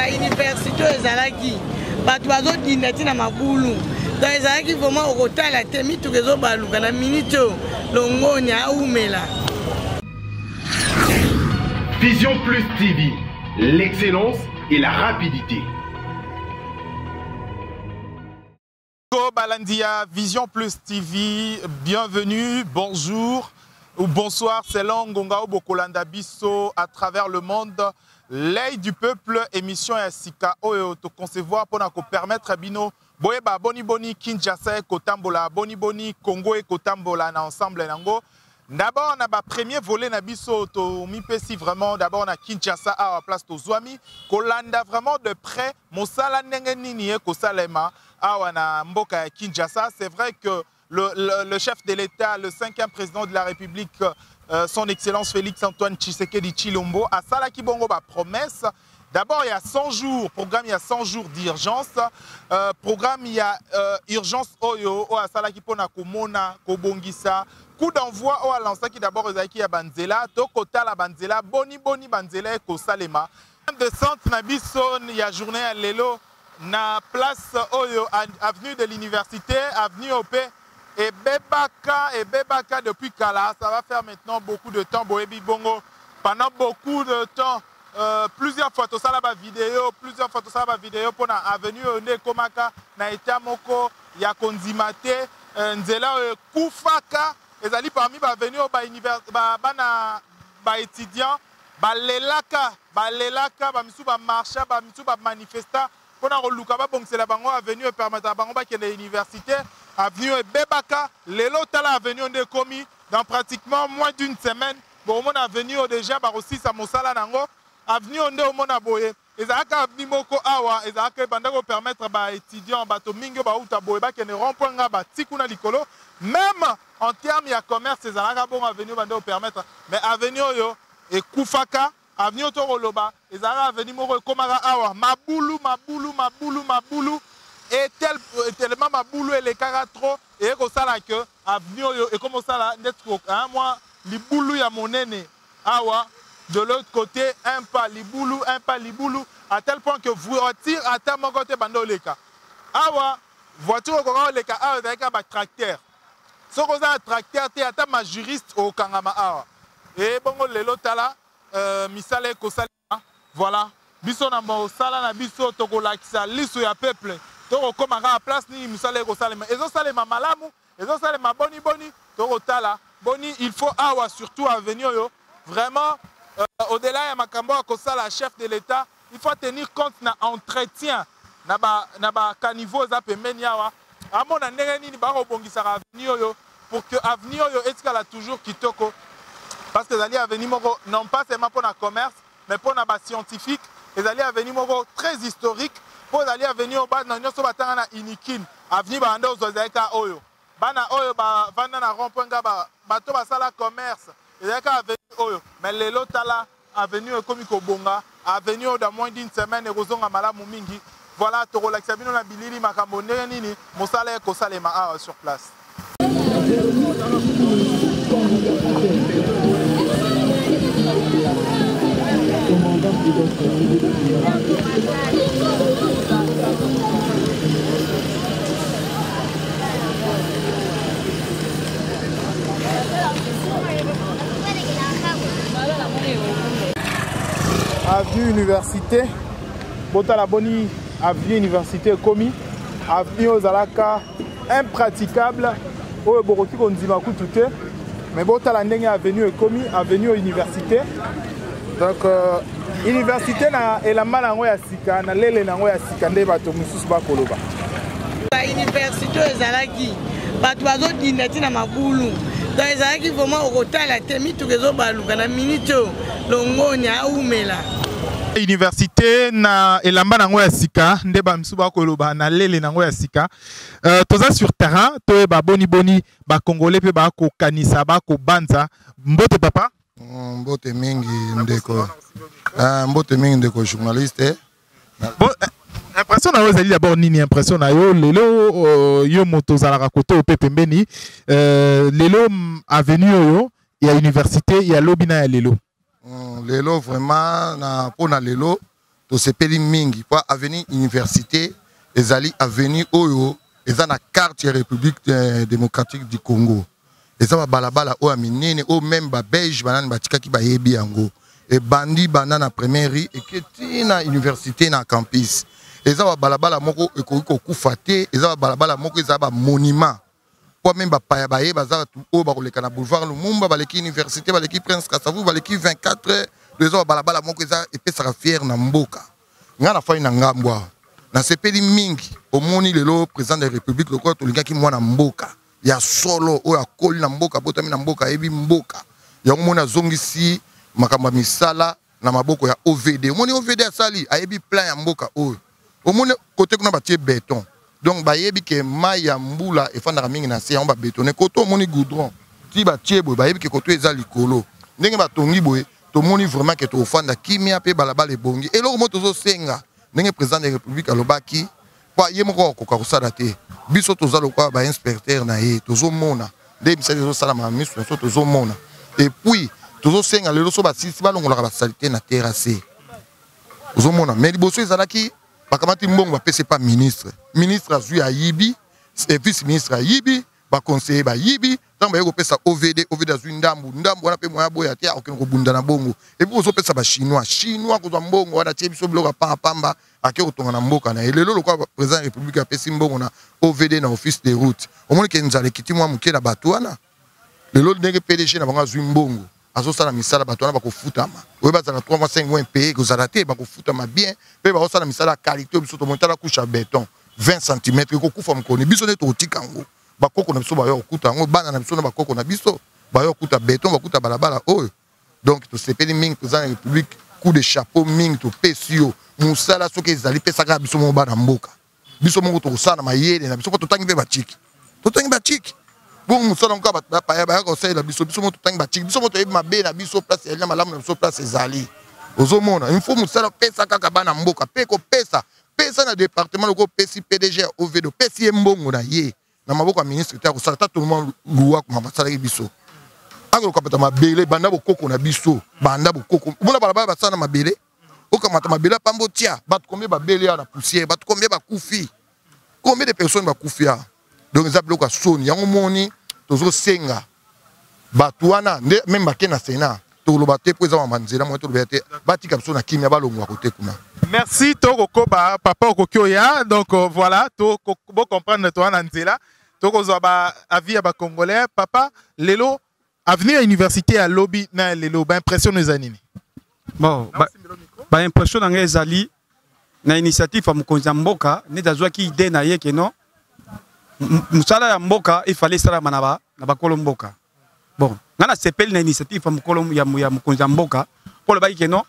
Université ezalaki bato bazodinda na mabulu donc ezalaki vraiment okotala te mituka ezobaluka na minute longonya aumela. Vision Plus TV, l'excellence et la rapidité. Balandia, Vision Plus TV, bienvenue, bonjour ou bonsoir, c'est Ngonga Bokolanda Bisso à travers le monde. L'œil du peuple, émission Sika to concevoir pour nous permettre à Bino Boeba Boni Boni Kinshasa Kotambola Boni Boni Congo et Kotambola na ensemble nango. D'abord on a ba premier volet na biso to mipesi vraiment d'abord na Kinshasa à la place to Zwami Kolanda vraiment de près Mosala ndenge nini ko salema à na mboka Kinshasa. C'est vrai que le chef de l'État, le 5e président de la République, son Excellence Félix-Antoine Tshisekedi Tshilombo, a salaki bongo ba promesse. D'abord, il y a 100 jours, programme, il y a 100 jours d'urgence. Programme, il y a urgence oyo, o a salaki pona komona, kobongisa. Coup d'envoi, o a lancé qui d'abord ezaki ya banzela, to kota la banzela, boni boni banzela ko salema. De centre na biso, il y a journée à lelo, na place oyo, avenue de l'université, avenue OP. Et Bebaka depuis Kala, ça va faire maintenant beaucoup de temps. Boebi Bongo, pendant beaucoup de temps, plusieurs fois, tout ça là-bas vidéo, pour la avenue Onde Komaka, Naïta Moko, Yakonzimate, Nzela Koufaka, et ali parmi ba venus ba étudiants, ba lelaka, ba misu ba marcha, ba misu ba manifesta, pour la reluka ba bon c'est la bango avenue et permettre à bango ba qui est l'université. Avenue Bebaka, Lelo Tala Avenue on est commis dans pratiquement moins d'une semaine. Bon, on a venu déjà aussi sa Mosala Nango. Avenue on est au Monaboye. Et ça a avenue Moko Awa. Et ça a permettre aux étudiants bato mingo ba uta boye ba qui ne rond-point ba tikuna likolo. Même en termes il y a commerce, c'est ça a bon avenue bando permettre. Mais avenue yo et Koufaka, avenue Toroloba. Et ça a avenue Moko Komara Awa. Mabulu. Et tellement ma boulot et les caras trop et comme ça là que avenue et comme ça là net moi les boulou ya mon aîné awa de l'autre côté un pas les boulou à tel point que voiture à tel mon côté bando leka awa voiture au leka awa avec un tracteur ce qu'on a un tracteur t'es à ma juriste au kangama awa et bon le lotala misale ko sala voilà biso na mo sala na biso to ko lakisa liso ya peuple. Donc, comme à la place, nous allons salema. Ils ont salema malamu, ils ont salema boni. Donc, boni, il faut avoir surtout à venir. Vraiment, au-delà de Makambo, à la chef de l'État, il faut tenir compte d'un entretien. Naba caniveau zape meniawa. À mon avis, ni baro bongisa avenir pour que avenir est toujours kitoko. Parce que les alliés à venir non pas seulement pour le commerce, mais pour le scientifique. Les alliés à venir très historique. Pour aller à venir au bas de l'Union Sobatana na Inikin, avenue Banda aux Ozaïka Oyo. Bana Oyo, Banda na Romponga, Bato Basala Commerce, Ozaïka avenue Oyo. Mais les lots là, avenue Komiko Bonga, avenue dans moins d'une semaine, et Rosong Amala Mumingi. Voilà, Toro Laxabino na Bilili, Makambo Nini, Mosale Kosalema sur place. Avenue Université, Bota la Boni, avenue Université commis, avenue Ozalaka, impraticable, au Boroki Konzima Koutouté, mais Bota la Ndenge avenue commis, avenue Université. Donc, Université et la malango ya sika, na lele nango ya sika nde bato mususu bakoloba. Université ezalaki, bato bazodinda na mabulu. Donc ezalaki vraiment okotala te mituka ezobaluka na minute longonya aumela. Université na elamba nango ya sika nde bamisu bakoloba na lele nango ya sika. Toza sur terrain, to ba boni ba congolais pe ba ko kanisa ba ko banza. Mbote papa? Mbote mingi ndeko. Mbote mingi ndeko journaliste. Impression na ozali d'abord nini impression na yo lelo yo moto zalaka kote o pembeni lelo avenue yo ya université ya lobina ya lelo. Lelo vraiment na pona lelo tosepeli mingi po avenir université ezali avenir oyo eza na carte ya République démocratique du Congo. Eza ba balabala oyo minene o même ba belge banani batikaki bayebi yango. Et bandi banana première et que tina université na campus. Eza ba balabala moko ekoki kokufa te, eza ba balabala moko eza ba monument. Po même ba paya baye baza tout o ba koleka na boulevard Lumumba baleki université baleki Prince Kasavu baleki 24 heures. Eza ba balabala moko eza epesaka fier na mboka. Nga na fai na ngambwa. Na sepeli mingi omoni lelo président de la République lokwa tolingaki mwana mboka ya solo oyo akoli na mboka botami na mboka ebi mboka. Ya omona zongisi makamba misala na maboko ya OVD. Omoni OVD asali ayebi plan ya mboka oyo. Omoni kote kuna batie béton. Donc bayebi ke mai ya mbula efandaka mingi na se ya ba bétonné koto omoni goudron. Ti batie boy bayebi ke koto eza likolo. Ndenge batongi boy tomoni vraiment ke to ofanda kimia pe balabala ebongi. Eloko moto zo senga ndenge président de la République alobaki po ye moko ko kosala te. Biso toza lokwa ba inspecteur na ye tozo mona. Nde misali zo sala ma mission so tozo mona. Et puis tozo senga lelo so ba sisi balongola ba salité na terrasse. Tozo mona mais liboso ezalaki bakamati mbongo bapese pas ministre. Ministre azui ayibi, vice ministre ayibi, ba conseiller ba yibi, tant ba yeko pesa OVD azui ndambu wana pe moya boya te okeno ko bunda na bongo. Et puis ozo pesa ba chinois ko za mbongo wana tie biso bloka pamba ake kotonga na mboka na elelo lokwa président de la République apesi mbongo na OVD na office des routes. Omoni ke nzale kiti mwa muke na bato wana. Lelo ndenge PDG na bango azui mbongo. Azo sala misala bato wana bakofutama. Oye bazala 3 mois 5 mois payé ko zala te bakofutama bien. Pe ba sala misala qualité biso to montala couche à béton 20 cm ko kufa mkoni biso ne to tikango. Bakoko na biso ba yo kuta ngo bana na biso na bakoko na biso ba yo kuta béton bakuta balabala oyo. Donc to sepeli mingi président de la République coup de chapeau mingi to pesio musala soki ezali pesaka biso mo bana mboka. Biso mo to sala mayele na biso ko to tangi pe bachiki. To tangi bachiki. Bon musala nka ba ko sala biso mo to tangi bachiki. Biso mo to yebi mabe na biso place ya malamu na biso place ezali. Ozomona il faut musala pesa kaka bana mboka pe ko pesa na département loko pesi PDG OVD pesi mbongo na ye. Na maboko ya ministre te akosala ta tout le monde luwa ko mabasala biso. Ako kapata mabele banda bokoko na biso banda bokoko. Mona balabala basana mabele. Okamata mabele pambo tia bat combien babele ya na poussière bat combien bakufi. Combien de personnes bakufi ya. Donc ça bloka soni yango moni tozo senga. Batuana même bakena Sénat. Tolobate po eza manzela mo tolobate batika biso na kimia balongwa kote kuna. Merci Toko ba papa Okokioya. Donc voilà, to bo comprendre toi na nzela. Toko zo ba avis ya ba congolais papa lelo avenir à université à lobby na lelo ba impression nos anini. Bon, ba impression na ezali na initiative ya mukonza mboka ne dazwa ki idée na ye ke non. Musala ya mboka il fallait sala manaba na ba kolomboka. Bon, ngana sepeli na initiative ya mukonza mboka pour le ba ke non.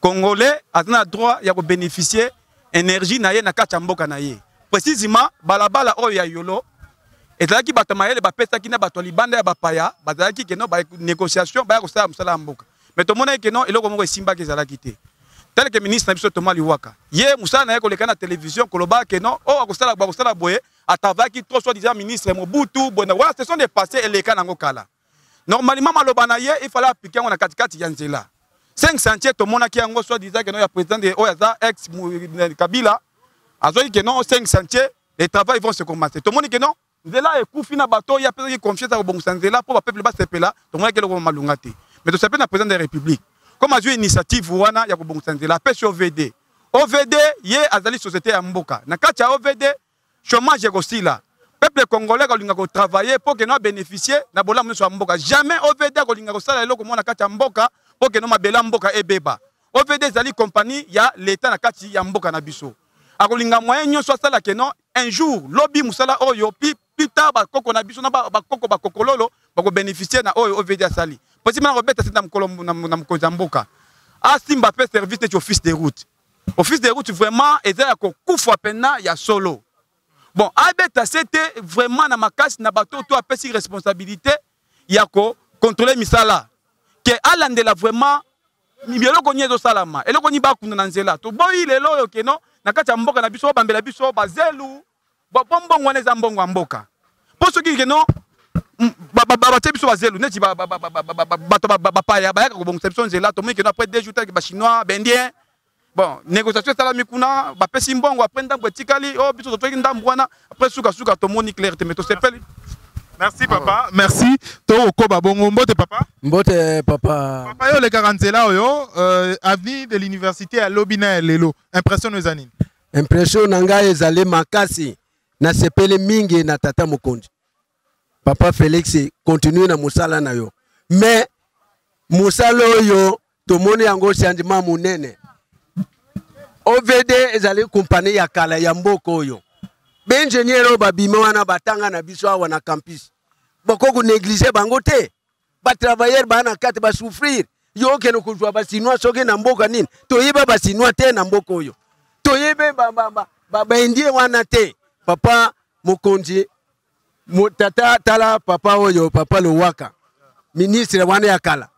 Congolais a droit ya ko bénéficier énergie na ye na kati ya mboka na ye. Précisément balabala oyo ya yolo ezalaki bato mayele bapesaki na bato libanda ya bapaya bazalaki ke non ba négociation ba ko sala musala ya mboka. Mais to mona ke non eloko moko esimbaki ezalaki te. Tel que ministre na biso Thomas Liwaka ye musala na ye koleka na télévision koloba ke non o akosala boye atavaki trop soi-disant ministre Mobutu bona voilà ce sont des passés eleka nango kala. Normalement maloba na ye il fallait appliquer on na katikati ya nzela. 5 chantiers to mona ki yango soi-disant que non ya président de Oyaza ex Kabila azoyi que non 5 chantiers les travaux vont se commencer. To moni que non nzela ekufi na bato ya pesa ki confiance au bon nzela pour ba peuple ba sepela to mona ke le malunga te. Mais to sepela na président de la République comme a joué initiative wana ya ko bon nzela pe OVD. OVD ye azali société ya mboka. Na kati ya OVD chômage ekosila. Peuple congolais kolinga ko travailler pour que nous bénéficier na bolamu so mboka. Jamais OVD kolinga ko sala eloko mona kati ya mboka pour que nous mabela mboka ebeba. OVD zali compagnie ya l'état na kati ya mboka na biso. Akolinga moyen nyonso sala que non un jour lobby musala oyo plus tard ba koko na biso na ba koko ba kokololo ba ko bénéficier na oyo OVD asali. Possible na robeta c'est na mkonza mboka. Asimba pe service de office des routes. Office des routes vraiment ezala ko kufa pena ya solo. Bon, Albert c'était vraiment na makasi na bato to apesi responsabilité ya ko contrôler misala. Que alandela vraiment eloko nyezo salama. Eloko ni bakuna na nzela. To boyi lelo yo ke no na kati ya mboka na biso bambela biso bazelu. Bo bombongo neza mbongo mboka. Po soki ke no ba biso bazelu neti ba paya ba yaka ko bongo nzela to meki no après 2 jours ba chinois bendien bon négociation tala mikuna ba pesi mbongo après ndambo etikali oh biso to ndambo wana après suka tomoni clair te meto sepeli. Merci papa, merci. To koba bongo mbote papa. Mbote papa. Papa yo le 40 là yo avenue de l'université à Lobina lelo. Impression nos anines. Impression nanga ezale makasi na sepele mingi na tata Mokonzi. Papa Félix continue na musala na yo. Mais musala yo tomoni yango changement munene. OVD ezale compagnie ya kala ya mboko yo. Benjeniero babima wana batanga na biso awa na campus. Bako ku négliger bango te. Ba travailleurs bana kate ba souffrir. Yo ke no kujwa ba sinwa soke na mboka nini. Toyeba ba sinwa te na mboko yo. Toyebe ba indie wana te. Papa Mokonzi tata tala papa oyo papa Lowaka. Ministre wana ya kala.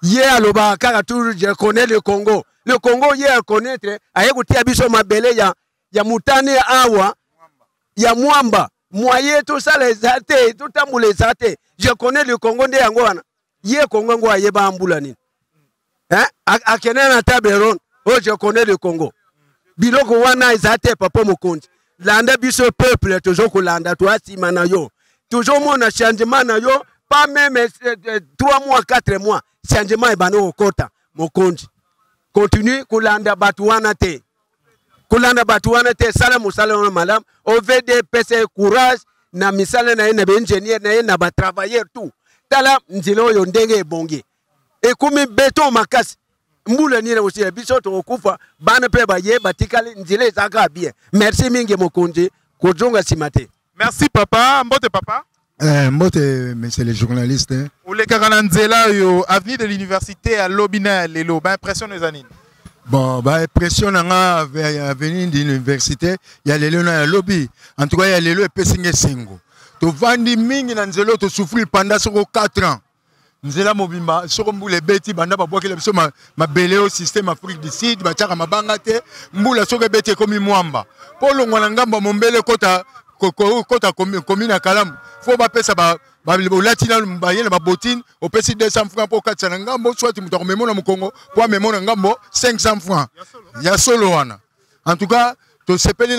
Ye aloba kaka toujours je connais le Congo. Le Congo ye a connaître aye kutia biso mabele ya mutane awa ya mwamba moye tout ça les athées tout ambu les athées je connais le Congo nde yango wana ye Congo ngo ayeba ambula nini akene na table ronde oh je connais le Congo biloko wana ezate papa Mokonzi landa biso peuple toujours kolanda to asima na yo toujours mona changement na yo pas même 3 mois 4 mois changement ebano okota Mokonzi continue kolanda batu wana te kulanda batu wana te sala musala wana malam OVD pese courage na misala na ena engineer na ena ba travailler tout tala nzilo yo ndenge ebongi ekumi beton makasi mbula nina aussi biso to okufa bana pe ba ye batikali nzile zaka bien merci mingi Mokonzi kojonga simate. Merci papa, mbote papa. Mbote monsieur le journaliste. Ou le Karananzela yo avenue de l'université à Lobina lelo ba impression nos anines. Bon, bah, impression à venir de l'université, il y a les lois à lobby. En tout cas, il y a les lois et pessinge singo. Tu vends mingi na nzelo tu souffrir pendant 4 ans. Nzela mobimba, soko mbule beti banda ba boki lebiso ma belé au système Afrique du Sud, ba tchaka mabanga te, mbula soko beti komi mwamba. Polo ngwana ngamba mombele kota commune Kalam. Faut ba pesa ba latina bayena ba botine au pesi 200 francs pour 400 ngambo soit tu muto memona mu Congo pour memona ngambo 500 francs ya solo wana en tout cas to sepeli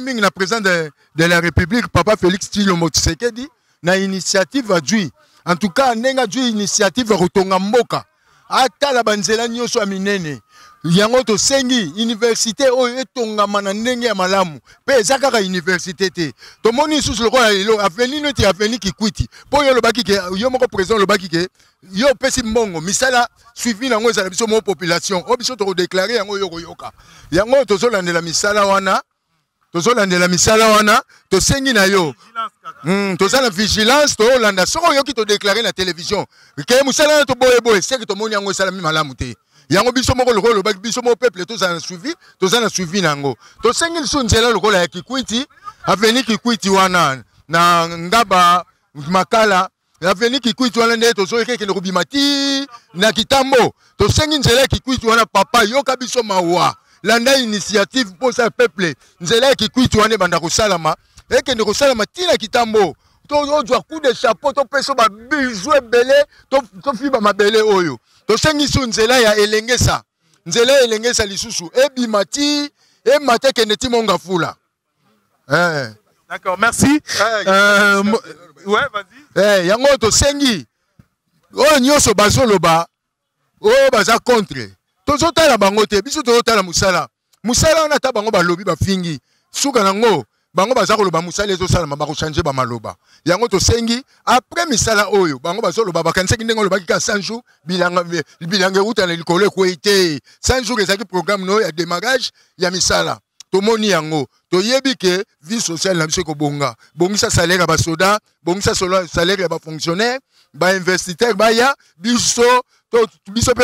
mingi na président de la République papa Félix Tshilombo Tshisekedi na initiative adui en tout cas nenga dui initiative rotonga mboka ata la banzela nyoso aminene yango to sengi université oyo etongama na ndenge ya malamu pe ezaka université te to moni sous le roi elo avenir noti avenir ki kwiti po yo lobaki ke yo moko président lobaki ke yo pesi mbongo misala suivi nango ezala biso mo population o biso to déclarer yango yo yoka yango to zolandela misala wana to sengi na yo to sala vigilance to landa soko yo ki to déclarer na télévision ke musala to boye c'est que to moni yango esala mi malamu te yango biso moko lokolo ba biso mo peuple to za suivi nango to sengil su nzela lokolo ya Kikwiti avenir Kikwiti wana na ngaba makala avenir Kikwiti wana nde to so ekeke no bimati na kitambo to sengi nzela Kikwiti wana papa yoka biso mawa landa initiative pour ça peuple nzela Kikwiti wana banda ko salama ekende ko salama tina kitambo to odwa coup de chapeau to peso ba bijou belé to fiba mabele oyo to sengi su nzela ya elengesa lisusu ebimati e mateke neti monga fula d'accord merci ouais vas-y yango to sengi o nyoso bazoloba o baza contre to zotala bango te biso to tala musala na ta bango balobi bafingi suka nango bango baza koloba musala ezosala ba ko changer ba maloba yango to sengi après misala oyo bango bazoloba bakanseki ndengo lobaki ka 100 jours bilanga uta na likolo ko ite 100 jours ezaki programme no ya démarrage ya misala to moni yango to yebi ke vie sociale na biso ko bongisa salaire ya ba soda bongisa salaire ya ba fonctionnaire ba investisseur ba ya biso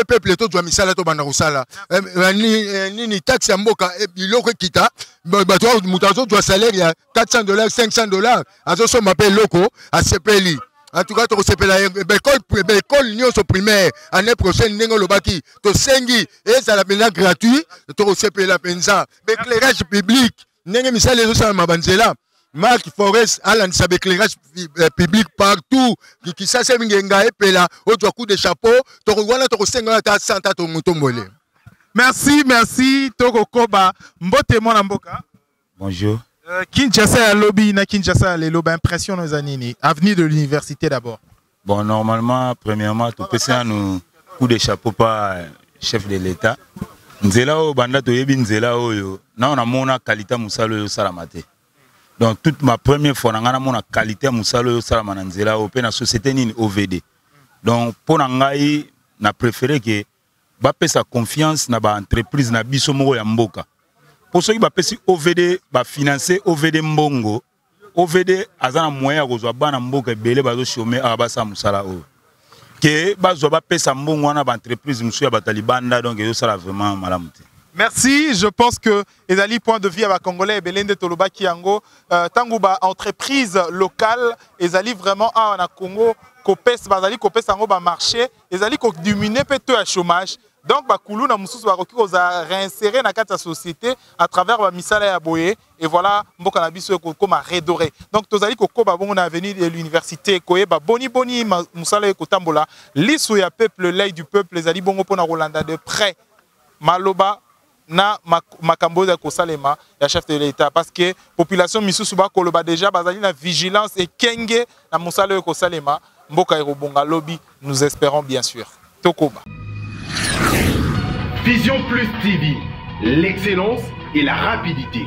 peuple to dwa misala to banda kosala ni taxe ya mboka biloko kita bato mutazo dwa salaire ya $400 $500 azo soma pe loko asepeli en tout cas to sepela école nyoso primaire année prochaine ndenge lobaki to sengi ezala bena gratuit to sepela penza éclairage public ndenge misala ezo sala mabanzela Marc Forest Alan sa éclairage public partout qui ça c'est mingenga epela o doit coup de chapeau to wana to senga ta santa to mutombole. Merci. Toko Koba. Mbote Mona Mboka. Bonjour. Kinshasa à lobby, na Kinshasa les lobby impression nos années. Avenue de l'université d'abord. Bon, normalement, premièrement, tout peut nous coup de chapeau par chef de l'État. Nzela o banda to yebi nzela o yo. Na on a mona qualité musalo yo salamate. Donc toute ma première fois na mona qualité musalo yo salamana nzela o pe na société ni OVD. Donc pour ngai na préféré que ba pesa confiance na ba entreprise na biso moko ya mboka. Pour ceux qui ba pesi OVD ba financer OVD mbongo. OVD azana moyen kozwa bana mboka belé bazo chômer a ba sa musala o. Que bazo ba pesa mbongo wana ba entreprise musu ya batalibanda donc yo sala vraiment malamuté. Merci, je pense que ezali point de vue à Congolais Belende Toloba Kiango tango ba entreprise locale ezali vraiment à Congo kopes bazali kopes sango ba marché ezali ko diminuer peut-être le chômage. Donc bakulu na mususu ba koki koza réinsérer na kata société à travers ba misala ya boye et voilà mboka na biso ko koma redoré. Donc tozali ko ba bongo na avenue de l'université koye ba boni musala ko tambola liso ya peuple l'œil du peuple ezali bongo pona Rolanda de près maloba na makambo ya kosalema ya chef de l'État parce que population misusu ba koloba déjà bazali na vigilance et kenge na musala ko salema mboka erobonga lobby nous espérons bien sûr tokoba. Vision Plus TV, l'excellence et la rapidité.